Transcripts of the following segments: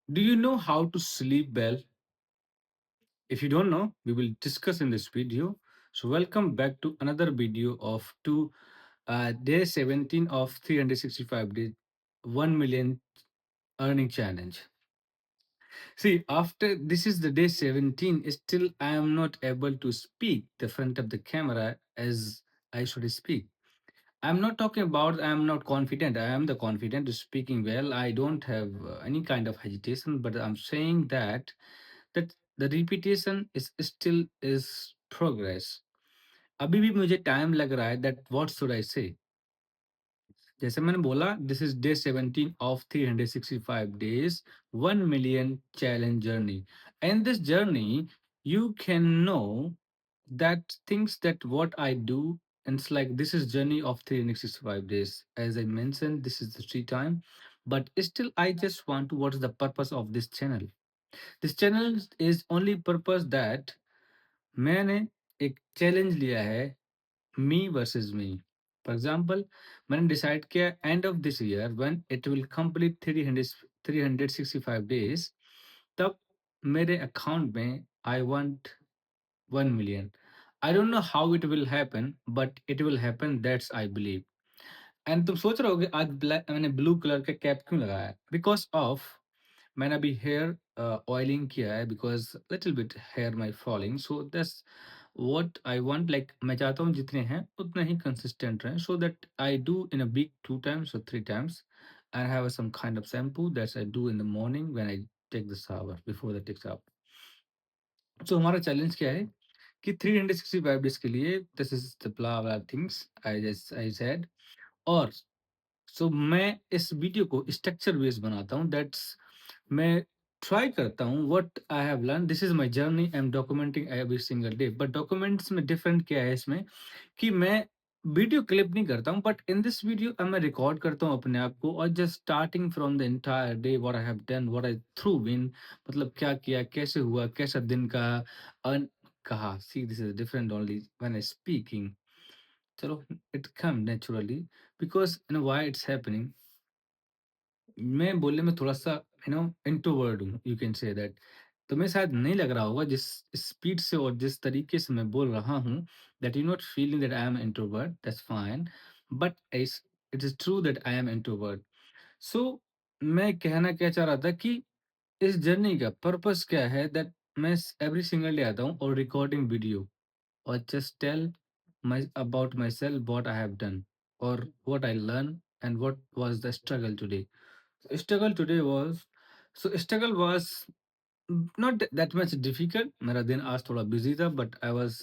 Do you know how to sleep well? If you don't know, we will discuss in this video. So welcome back to another video of day 17 of 365 days 1 million earning challenge. See, after this is the day 17, still I am not able to speak the front of the camera as I should speak. I'm not talking about I'm not confident. I am the confident to speaking well. I don't have any kind of hesitation, but I'm saying that the repetition is still is progress. अभी भी मुझे time लग रहा है that what should I say? जैसे मैंने बोला this is day 17 of 365 days 1 million challenge journey. And this journey you can know that things that what I do, and it's like this is journey of 365 days. As I mentioned, this is the free time, but still I just want to what is the purpose of this channel. This channel is only purpose that मैंने एक challenge लिया है मी versus me. For example मैंने decide किया and of this year when it will complete 365 days, तब मेरे account में I want 1 million. I don't know how it will happen but it will happen, that's I believe. And तुम सोच रहे होगे आज ब्लैक मैंने ब्लू कलर का कैप क्यों लगाया है. बिकॉज ऑफ मैंने अभी हेयर ऑयलिंग किया है because little bit hair my falling, so that's what I want. Like मैं चाहता हूँ जितने हैं उतने ही कंसिस्टेंट रहें, so that I do in a week 2 times or 3 times. I have some kind of shampoo that I do in the morning when I take the shower before the takes up. So हमारा challenge क्या है कि 365 days के लिए this is the blah things I just I said. और सो मैं इस video को स्ट्रक्चर बेस्ड बनाता हूँ. दैट्स मैं ट्राई करता हूँ what I have learn. This is my journey. I am documenting every single day. But documents में डिफरेंट क्या है इसमें कि मैं वीडियो क्लिप नहीं करता हूँ, बट इन दिस वीडियो अब मैं रिकॉर्ड करता हूँ अपने आप को, और just starting from the entire day what I have done, what I through win, मतलब क्या किया, कैसे हुआ, कैसा दिन का अन कहा. See this is different only when I speaking. चलो, it come naturally because you know why it's happening. मैं बोलने में थोड़ा-सा इंट्रोवर्ट हूँ, यू कैन से दैट. तुम्हें शायद नहीं लग रहा होगा जिस स्पीड से और जिस तरीके से मैं बोल रहा हूँ, that you not feeling that I am introvert, that's fine. But it is true that I am introvert. So मैं कहना क्या चाह रहा था कि इस जर्नी का पर्पस क्या है, दैट मैं एवरी सिंगल डे आता हूँ और recording video or just tell my about myself what I have done or what I learned and what was the struggle today. Struggle today was struggle was not that much difficult. मेरा दिन आज थोड़ा busy था, but I was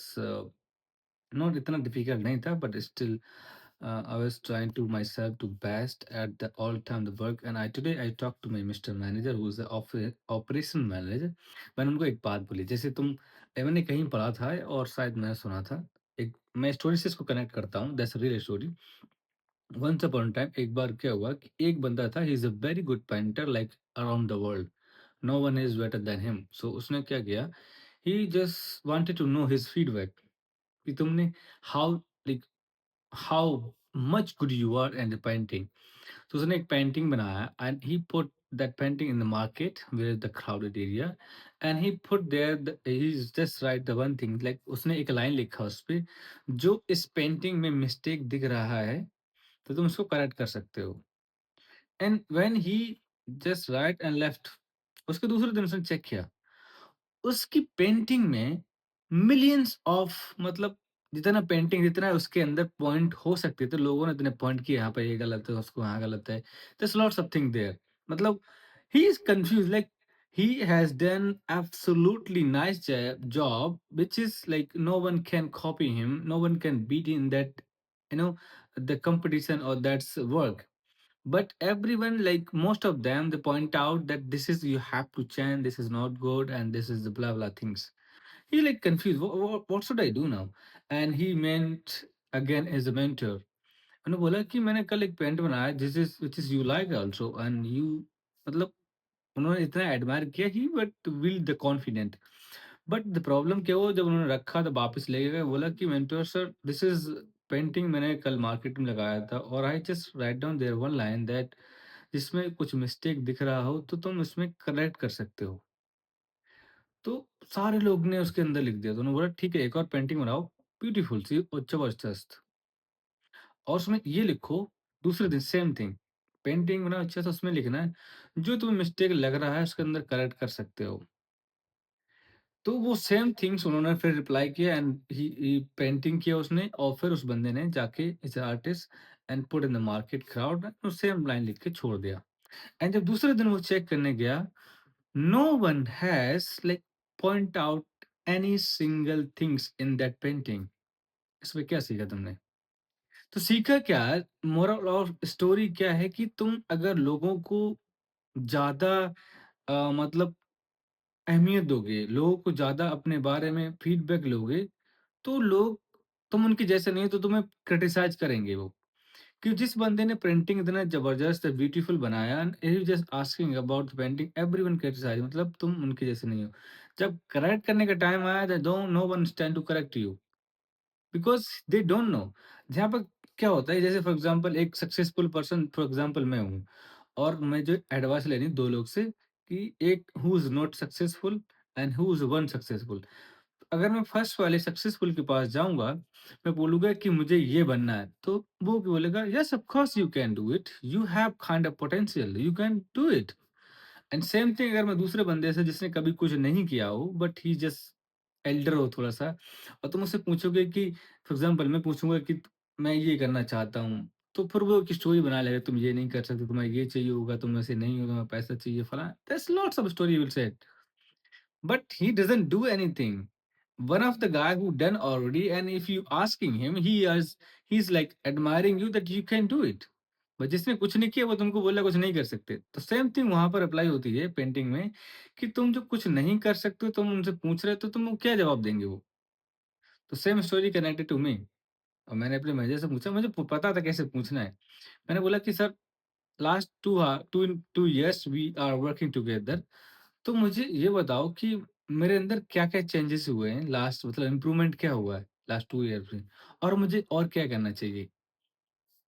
not इतना difficult नहीं था, but still I was trying to myself to best at the all time the work. And I today I talked to my Mr. Manager who is the operation manager. मैंने उनको एक बात बोली, जैसे तुम मैंने कहीं पढ़ा था और शायद मैंने सुना था. एक मैं स्टोरी से इसको कनेक्ट करता हूँ, that's real story. Once upon time एक बार क्या हुआ कि एक बंदा था, he is a very good painter like around the world. No one is better than him. So उसने क्या किया, he just wanted to know his feedback कि तुमने how like how much good you are in the painting. तो उसने एक painting बनाया and he put that painting in the market where the crowded area. And he put there he just write the one thing, like उसने एक line लिखा उस पे, जो इस पेंटिंग में मिस्टेक दिख रहा है तो तुम उसको करेक्ट कर सकते हो. And when he just right and left, उसके दूसरे दिन उसने चेक किया, उसकी पेंटिंग में मिलियंस ऑफ, मतलब जितना पेंटिंग जितना है उसके अंदर पॉइंट हो सकते थे, लोगों ने इतने पॉइंट किए यहाँ पे ये गलत है, उसको यहाँ गलत है. there's lots of thing there. मतलब he is confused, like he has done absolutely nice job which is like no one can copy him, no one can beat in that, you know, the competition or that's work. But everyone, like most of them, they point out that this is you have to change, this is not good, and this is the blah blah things. He like confused. What should I do now? And he meant again as a mentor. मैंने बोला कि मैंने कल एक paint बनाया जिस is which is you like also and you, मतलब उन्होंने इतना एडमायर किया ही but will the confident. But the problem क्या हुआ, जब उन्होंने रखा तो वापस ले गए, बोला कि mentor sir this is painting मैंने कल मार्केट में लगाया था और I just write down there one line that जिसमें कुछ मिस्टेक दिख रहा हो तो तुम इसमें करेक्ट कर सकते हो। तो सारे लोग ने उसके अंदर लिख दिया, तो उन्होंने बोला ठीक है एक और पेंटिंग बनाओ, ब्यूटीफुल सी और जबरदस्त। और उसमें ये लिखो, दूसरे दिन सेम थिंग, पेंटिंग बनाओ अच्छा सा, उसमें लिखना है जो तुम्हें मिस्टेक लग रहा है उसके अंदर करेक्ट कर सकते हो। तो वो सेम थिंग्स उन्होंने फिर रिप्लाई किया एंड ही पेंटिंग किया उसने, और फिर उस बंदे ने जाके इस artist and put in the market crowd same line लिख के छोड़ दिया। एंड जब दूसरे दिन वो चेक करने गया, no one has like point out any single things in that painting. इसमें क्या सीखा तुमने? तो सीखा क्या? मोरल ऑफ स्टोरी क्या है कि तुम अगर लोगों को ज़्यादा मतलब अहमियत दोगे, लोगों को ज़्यादा अपने बारे में फीडबैक लोगे, तो लोग, तुम उनके जैसे नहीं हो तो तुम्हें क्रिटिसाइज़ करेंगे वो। कि जिस बंदे ने पेंटिंग इतना ज़बरदस्त ब्यूटीफुल बनाया and he just asking about the painting, everyone criticise, मतलब तुम उनके जैसे नहीं हो। जब करेक्ट करने का टाइम आया they don't know one stand to correct you. Because they don't know. जहाँ पे क्या होता है, जैसे फॉर एग्ज़ाम्पल एक सक्सेसफुल पर्सन, फॉर एग्ज़ाम्पल मैं हूँ, और मैं जो एडवाइस लेनी 2 लोग से कि एक who is not successful and who is one successful. अगर मैं फर्स्ट वाले सक्सेसफुल के पास जाऊँगा, मैं बोलूँगा कि मुझे ये बनना है, तो वो क्या बोलेगा, "yes of course you can do it, you have kind of potential, you can do it." And same thing अगर मैं दूसरे बंदे से जिसने कभी कुछ नहीं किया हो बट ही जस्ट एल्डर हो थोड़ा-सा, और तुम उससे पूछोगे कि फॉर एग्ज़ाम्पल मैं पूछूँगा कि मैं ये करना चाहता हूँ, तो फिर वो एक स्टोरी बना लेगा, तुम ये नहीं कर सकते, तुम्हें ये चाहिए होगा, तुम ऐसे नहीं हो, तुम्हें पैसा चाहिए, फलाना, there is lots of story he will say. But he doesn't do anything. One of the guy who done already, and if you asking him, he's like admiring you that you can do it. But जिसने कुछ नहीं किया वो तुमको बोला कुछ नहीं कर सकते। तो सेम थिंग वहाँ पर अप्लाई होती है पेंटिंग में, कि तुम जो कुछ नहीं कर सकते हो, तुम उनसे पूछ रहे हो, तो तुम क्या जवाब देंगे वो? तो same story connected to me. और मैंने अपने मैनेजर से पूछा, मुझे पता था कैसे पूछना है। मैंने बोला कि sir, last 2 years we are working together, तो मुझे ये बताओ कि मेरे अंदर क्या-क्या चेंजेस हुए हैं, लास्ट मतलब इम्प्रूवमेंट क्या हुआ है लास्ट 2 ईयर्स में, और मुझे और क्या करना चाहिए?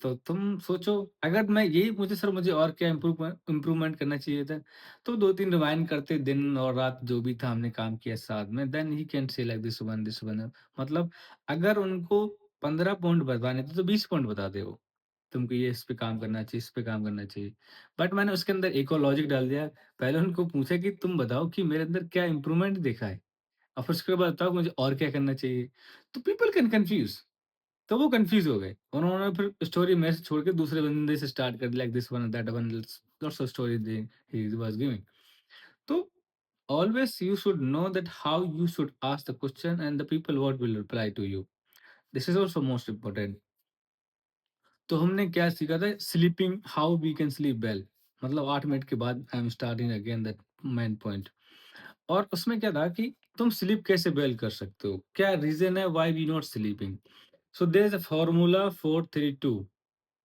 तो तुम सोचो, अगर मैं यही पूछे सर मुझे और क्या इम्प्रूवमेंट करना चाहिए था, तो 2-3 रिवाइंड करते दिन और रात जो भी था हमने काम किया साथ में, then he can say like this one. मतलब अगर उनको 15 पॉइंट बताने थे तो 20 पॉइंट बताते वो। तुमको ये इस पे काम करना चाहिए, इस पे काम करना चाहिए। बट मैंने उसके अंदर एक और लॉजिक डाल दिया। पहले उनको पूछा कि तुम बताओ कि मेरे अंदर क्या इम्प्रूवमेंट दिखा है? और फिर उसके बाद बताओ मुझे और क्या करना चाहिए? तो पीपल कैन कन्फ्यूज़। तो वो कन्फ्यूज़ हो गए। उन्होंने फिर स्टोरी मेरे से छोड़ के दूसरे बंदे से स्टार्ट कर दिया, like this one, that one, lots of story they he was giving. तो always you should know that how you should ask the question and the people what will reply to you. This is also most important. तो हमने क्या सीखा था, sleeping, how we can sleep well, मतलब 8 minute के बाद I am starting again that main point. और उसमें क्या था कि तुम स्लीप कैसे वेल कर सकते हो? क्या रीज़न है why we not sleeping? So there is a formula 4-3-2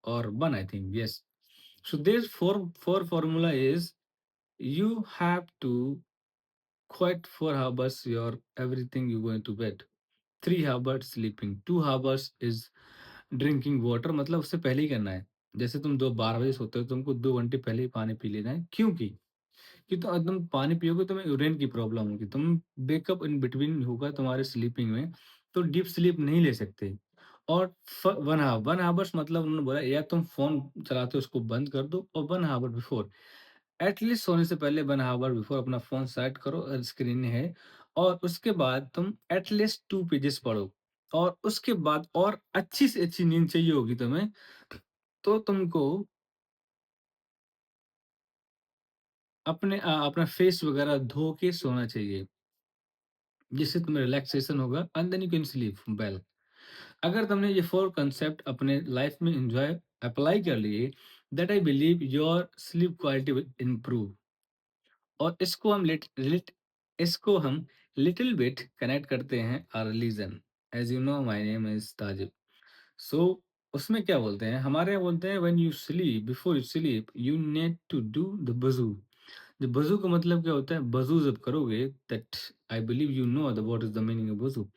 or 1 I think, yes. So there's four formula is you have to quit 4 hours your everything you going to bed. 3 hours sleeping, 2 hours is drinking water, मतलब उससे पहले ही करना है। जैसे तुम 12 बजे सोते हो, तुमको 2 घंटे पहले ही पानी पी लेना है। क्योंकि कि तो तुम पानी पियोगे तुम्हें यूरेन की प्रॉब्लम होगी। तुम वेकअप इन बिटवीन होगा तुम्हारे स्लीपिंग में, तो डीप स्लीप नहीं ले सकते। और 1 आवर्स मतलब उन्होंने बोला या तुम फ़ोन चलाते हो उसको बंद कर दो, और 1 आवर बिफोर, एटलीस्ट सोने से पहले 1 आवर बिफोर अपना फ़ोन साइड करो, स्क्रीन है, और उसके बाद तुम एटलीस्ट 2 पेजेस पढ़ो, और उसके बाद और अच्छी से अच्छी नींद चाहिए होगी तुम्हें, तो तुमको अपना फेस वगैरह धो के सोना चाहिए, जिससे तुम्हें रिलैक्सेशन होगा and then you can sleep well. अगर तुमने ये 4 कांसेप्ट अपने लाइफ में एन्जॉय अप्लाई कर लिए, that I believe your sleep quality will improve. और इसको हम लिटिल बिट कनेक्ट करते हैं our religion. As you know my name is Tajib. So उसमें क्या बोलते हैं, हमारे यहाँ बोलते हैं when you sleep, before you sleep you need to do the वज़ू। द वज़ू का मतलब क्या होता है? वज़ू जब करोगे, that I believe you know the what is the meaning of वज़ू।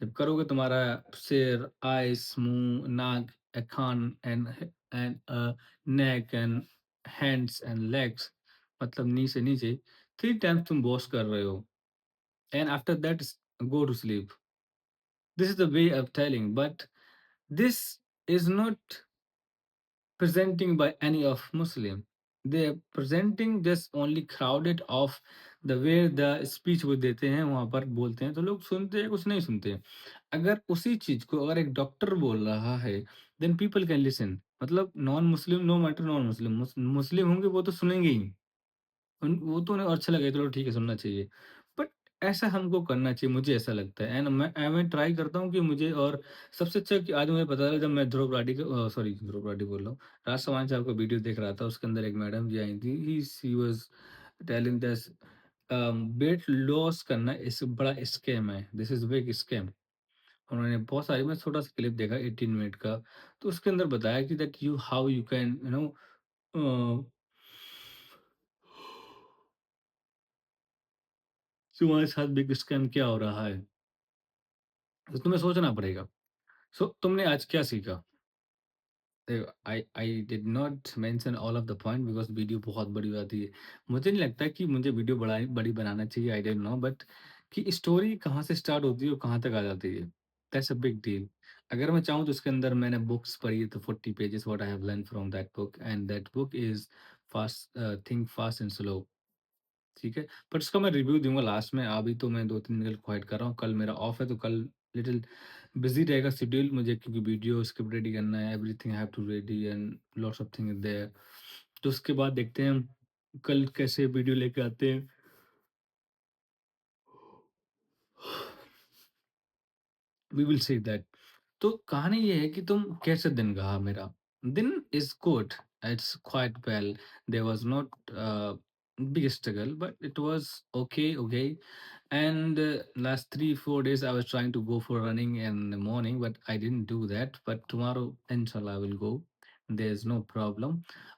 जब करोगे तुम्हारा सिर, आइज़, मुँह, नाक, कान and neck and hands and legs, मतलब नी से नीचे 3 टाइम्स तुम वॉश कर रहे हो, and after that go to sleep. This is the way of telling, but this is not presenting by any of Muslim. They are presenting just only crowded of the way the speech वो देते हैं वहाँ पर बोलते हैं तो लोग सुनते हैं कुछ नहीं सुनते हैं। अगर उसी चीज़ को अगर एक डॉक्टर बोल रहा है देन पीपल कैन लिसन, मतलब non Muslim no matter non Muslim Muslim होंगे वो तो सुनेंगे ही। वो तो उन्हें अच्छा लगेगा, चलो ठीक है सुनना चाहिए। बट ऐसा हमको करना चाहिए, मुझे ऐसा लगता है एंड मैं ट्राई करता हूँ कि मुझे और सबसे अच्छा कि आज मुझे पता चला जब मैं ध्रुव राठी का सॉरी ध्रुव राठी बोल रहा हूँ, राज चौहान साहब का वीडियो देख रहा था, उसके अंदर एक मैडम जी आई थी, he was telling this weight loss करना इस बड़ा स्कैम है, दिस इज़ बिग स्कैम। उन्होंने बहुत सारी मैं छोटा-सा क्लिप देखा 18 मिनट का, तो उसके अंदर बताया कि that you how you can अ तुम्हारे साथ बिग स्कैम क्या हो रहा है? तो तुम्हें सोचना पड़ेगा। सो तुमने आज क्या सीखा? देखो I did not mention all of the point because video बहुत बड़ी हो जाती है। मुझे नहीं लगता कि मुझे वीडियो बड़ी बनाना चाहिए, आई डोंट नो, बट कि स्टोरी कहाँ से स्टार्ट होती है और कहाँ तक आ जाती है, दैट्स अ बिग डील। अगर मैं चाहूँ तो उसके अंदर मैंने बुक्स पढ़ी है तो 40 pages what I have learned from that book and that book is think fast and slow. ठीक है? बट उसका मैं रिव्यू दूँगा लास्ट में, अभी तो मैं 2-3 दिन क्वाइट कर रहा हूँ, कल मेरा ऑफ है तो कल लिटिल बिज़ी रहेगा शेड्यूल मुझे क्योंकि वीडियो स्क्रिप्ट रेडी करना है, everything I have to ready and lots of thing is there. तो उसके बाद देखते हैं हम कल कैसे वीडियो लेके आते हैं। We will see that. तो कहानी ये है कि तुम कैसे दिन रहा मेरा? दिन is good, it's quite well, there was not big struggle but it was okay, okay. And last 3 4 days I was trying to go for running in the morning but I didn't do that, but tomorrow inshallah I will go, there's no problem।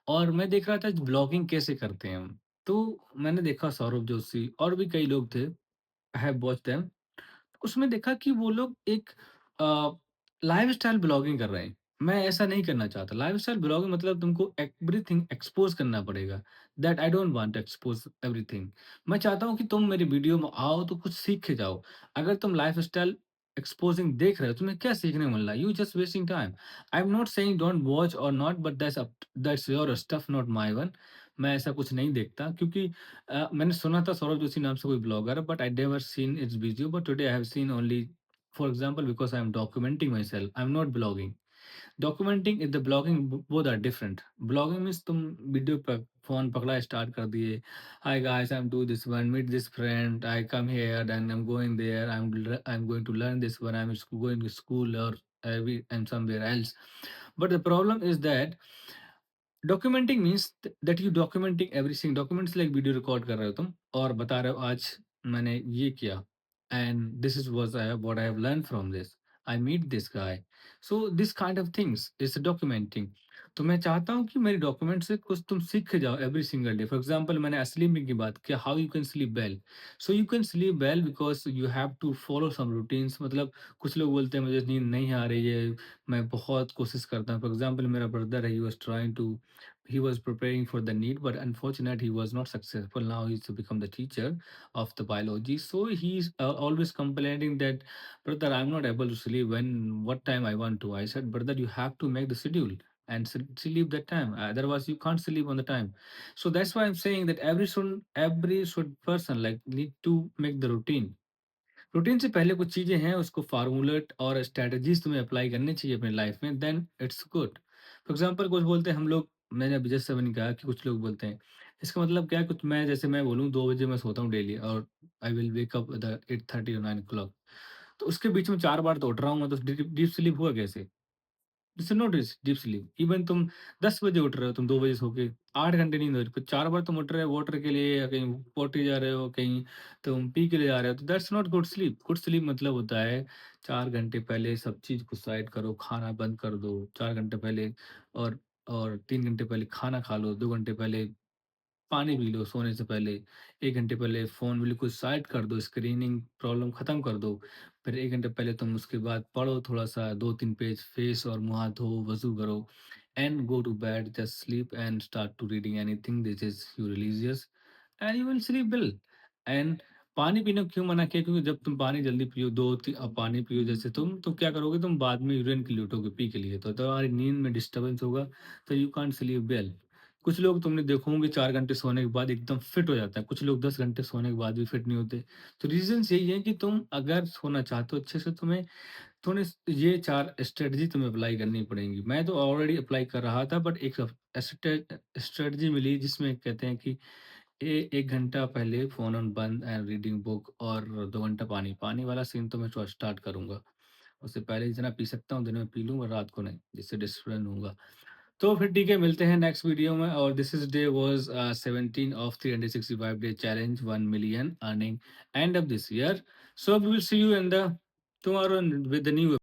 और मैं देख रहा था blogging कैसे करते हैं हम, तो मैंने देखा सौरभ जोशी और भी कई लोग थे, आई हैव वॉच देम। उसमें देखा कि वो लोग एक लाइफ़स्टाइल ब्लॉगिंग कर रहे हैं। मैं ऐसा नहीं करना चाहता। लाइफ़स्टाइल ब्लॉगिंग मतलब तुमको एवरीथिंग एक्सपोज़ करना पड़ेगा। That I don't want to expose everything. मैं चाहता हूँ कि तुम मेरी वीडियो में आओ तो कुछ सीख के जाओ। अगर तुम लाइफ़स्टाइल एक्सपोज़िंग देख रहे हो, तुम्हें क्या सीखने को मिल रहा है? You just wasting time. I am not saying don't watch और not, but that's your stuff not my one. मैं ऐसा कुछ नहीं देखता क्योंकि मैंने सुना था सौरभ जोशी नाम से कोई ब्लॉगर है, but I never seen its video, but today I have seen only for example because I am documenting myself, I am not blogging. Documenting is the blogging, both are different. Blogging means तुम video पे phone पकड़ा start कर दिए, hi guys I am do this one, meet this friend, I come here and I am going there, I am going to learn this one, I am going to school और every and somewhere else. But the problem is that documenting means that you documenting everything. Documents like video record कर रहे हो तुम और बता रहे हो आज मैंने ये किया and this is was I what I have learn from this, I meet this guy. So this kind of things is documenting. तो मैं चाहता हूँ कि मेरी डॉक्यूमेंट से कुछ तुम सीख के जाओ every single day. For example मैंने स्लीपिंग की बात किया, how you can sleep well. So you can sleep well because you have to follow some routines. मतलब कुछ लोग बोलते हैं मुझे नींद नहीं आ रही है, मैं बहुत कोशिश करता हूँ। फॉर एग्जाम्पल मेरा ब्रदर है, he was trying to, he was preparing for the NEET, but unfortunately he was not successful. Now he's to become the teacher of the biology. So he's always complaining that, brother, I'm not able to sleep when what time I want to. I said, brother, you have to make the schedule and sleep that time. Otherwise, you can't sleep on the time. So that's why I'm saying that every should person like need to make the routine। Routine से पहले कुछ चीज़ें हैं उसको फ़ॉर्मूलेट और strategies तुम्हें apply करनी चाहिए अपनी लाइफ़ में, then it's good. For example कुछ बोलते हैं हम लोग, मैंने अभी जैसे मैंने कहा कि कुछ लोग बोलते हैं, इसका मतलब क्या है, कुछ मैं जैसे मैं बोलूँ 2 बजे मैं सोता हूँ डेली और I will wake up the 8:30 और 9 o'clock, तो उसके बीच में 4 बार तो उठ रहा हूँ मैं, तो डीप स्लीप हुआ कैसे? This is not deep sleep. Even तुम 10 बजे उठ रहे हो, तुम 2 बजे सो के, 8 घंटे नींद हो रही है, 4 बार तुम उठ रहे हो वाटर के लिए या कहीं पॉटी जा रहे हो, कहीं तुम पी के लिए जा रहे हो, तो that's not good sleep. Good sleep मतलब होता है 4 घंटे पहले सब चीज़ को साइड करो, खाना बंद कर दो 4 घंटे पहले, और 3 घंटे पहले खाना खा लो, 2 घंटे पहले पानी पी लो सोने से पहले, 1 घंटे पहले फ़ोन बिल्कुल साइड कर दो, स्क्रीनिंग प्रॉब्लम ख़त्म कर दो। फिर 1 घंटे पहले तुम उसके बाद पढ़ो थोड़ा-सा 2-3 पेज, फेस और मुँह हाथ धो, वज़ू करो and go to bed, just sleep and start to reading anything this is you religious, and you will sleep well. And पानी पीने को क्यों मना किया? क्योंकि जब तुम पानी जल्दी पियो, पानी पियो जैसे तुम, तो क्या करोगे? तुम बाद में यूरिन के लिए उठोगे पी के लिए, तो तुम्हारी नींद में डिस्टर्बेंस होगा, तो यू कांट स्लीप वेल। कुछ लोग तुमने देखो होंगे 4 घंटे सोने के बाद एकदम फिट हो जाता है, कुछ लोग 10 घंटे सोने के बाद भी फिट नहीं होते। तो रीज़न्स यही है कि तुम अगर सोना चाहते हो अच्छे से, तुम्हें थोड़े ये 4 स्ट्रैटेजी तुम्हें अप्लाई करनी पड़ेंगी। मैं तो ऑलरेडी अप्लाई कर रहा था, बट एक स्ट्रैटेजी मिली जिसमें कहते हैं कि 1 घंटा पहले फ़ोन-वोन बंद एंड रीडिंग बुक, और 2 घंटा पानी। पानी वाला सीन तो मैं स्टार्ट करूँगा। उससे पहले जितना पी सकता हूँ दिन में पी लूँगा, रात को नहीं, जिससे डिसिप्लिन होऊँगा। तो फिर ठीक है, मिलते हैं नेक्स्ट वीडियो में। और this is day was 17 of 365 day challenge 1 million earning end of this year. So we will see you in the tomorrow with the new